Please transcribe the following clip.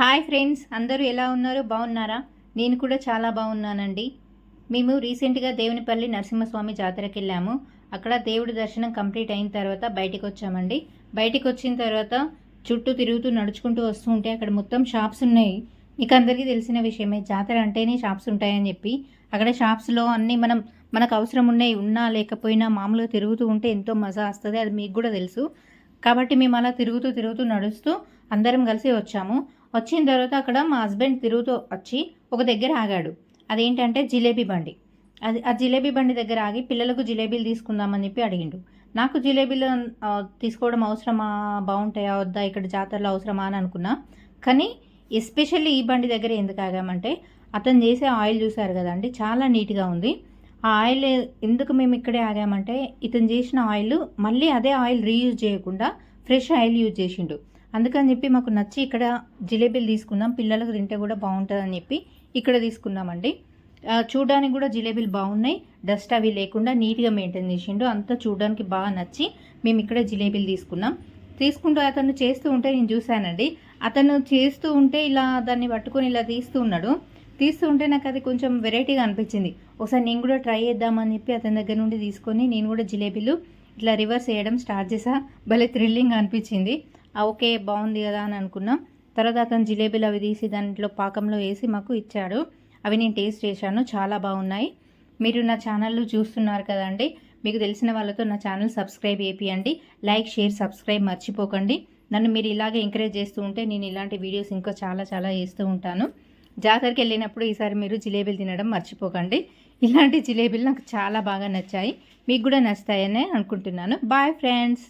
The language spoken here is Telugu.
హాయ్ ఫ్రెండ్స్, అందరూ ఎలా ఉన్నారు? బాగున్నారా? నేను కూడా చాలా బాగున్నానండి. మేము రీసెంట్గా దేవునిపల్లి నరసింహస్వామి జాతరకి వెళ్ళాము. అక్కడ దేవుడి దర్శనం కంప్లీట్ అయిన తర్వాత బయటికి వచ్చామండి. బయటికి వచ్చిన తర్వాత చుట్టూ తిరుగుతూ నడుచుకుంటూ వస్తూ ఉంటే అక్కడ మొత్తం షాప్స్ ఉన్నాయి. మీకు అందరికీ తెలిసిన విషయమే, జాతర అంటేనే షాప్స్ ఉంటాయని చెప్పి. అక్కడ షాప్స్లో అన్నీ మనకు అవసరం ఉన్నాయి, ఉన్నా లేకపోయినా మామూలుగా తిరుగుతూ ఉంటే ఎంతో మజా వస్తుంది. అది మీకు కూడా తెలుసు. కాబట్టి మేము అలా తిరుగుతూ నడుస్తూ అందరం కలిసి వచ్చాము. వచ్చిన తర్వాత అక్కడ మా హస్బెండ్ తిరుగుతూ వచ్చి ఒక దగ్గర ఆగాడు. అదేంటంటే జిలేబీ బండి. ఆ జిలేబీ బండి దగ్గర ఆగి పిల్లలకు జిలేబీలు తీసుకుందామని చెప్పి అడిగిండు. నాకు జిలేబీలు తీసుకోవడం అవసరమా, బాగుంటాయా వద్దా, ఇక్కడ జాతరలో అవసరమా అని అనుకున్నా. కానీ ఎస్పెషల్లీ ఈ బండి దగ్గర ఎందుకు ఆగామంటే అతను చేసే ఆయిల్ చూసారు కదండి, చాలా నీట్గా ఉంది. ఆ ఆయిల్ ఎందుకు మేము ఇక్కడే ఆగామంటే ఇతను చేసిన ఆయిల్ మళ్ళీ అదే ఆయిల్ రీయూజ్ చేయకుండా ఫ్రెష్ ఆయిల్ యూజ్ చేసిండు. అందుకని చెప్పి మాకు నచ్చి ఇక్కడ జిలేబీలు తీసుకున్నాం. పిల్లలకు తింటే కూడా బాగుంటుందని చెప్పి ఇక్కడ తీసుకున్నామండి. చూడడానికి కూడా జిలేబీలు బాగున్నాయి, డస్ట్ అవి లేకుండా నీట్గా మెయింటైన్ చేసిండు. అంతా చూడడానికి బాగా నచ్చి మేము ఇక్కడ జిలేబీలు తీసుకుంటూ అతను చేస్తూ ఉంటే నేను చూశానండి. అతను చేస్తూ ఉంటే ఇలా దాన్ని పట్టుకొని ఇలా తీస్తూ ఉంటే నాకు అది కొంచెం వెరైటీగా అనిపించింది. ఒకసారి నేను కూడా ట్రై చేద్దామని చెప్పి అతని దగ్గర నుండి తీసుకొని నేను కూడా జిలేబీలు ఇట్లా రివర్స్ చేయడం స్టార్ట్ చేసా. భలే థ్రిల్లింగ్ అనిపించింది. ఓకే, బాగుంది కదా అని అనుకున్నాం. తర్వాత అతను జిలేబీలు అవి తీసి దాంట్లో పాకంలో వేసి మాకు ఇచ్చాడు. అవి నేను టేస్ట్ చేశాను, చాలా బాగున్నాయి. మీరు నా ఛానల్ చూస్తున్నారు కదండి, మీకు తెలిసిన వాళ్ళతో నా ఛానల్ సబ్స్క్రైబ్ చేయండి. లైక్, షేర్, సబ్స్క్రైబ్ మర్చిపోకండి. నన్ను మీరు ఇలాగే ఎంకరేజ్ చేస్తూ ఉంటే నేను ఇలాంటి వీడియోస్ ఇంకా చాలా చేస్తూ ఉంటాను. జాతరకి వెళ్ళినప్పుడు ఈసారి మీరు జిలేబీలు తినడం మర్చిపోకండి. ఇలాంటి జిలేబీలు నాకు చాలా బాగా నచ్చాయి, మీకు కూడా నచ్చుతాయనే అనుకుంటున్నాను. Bye friends.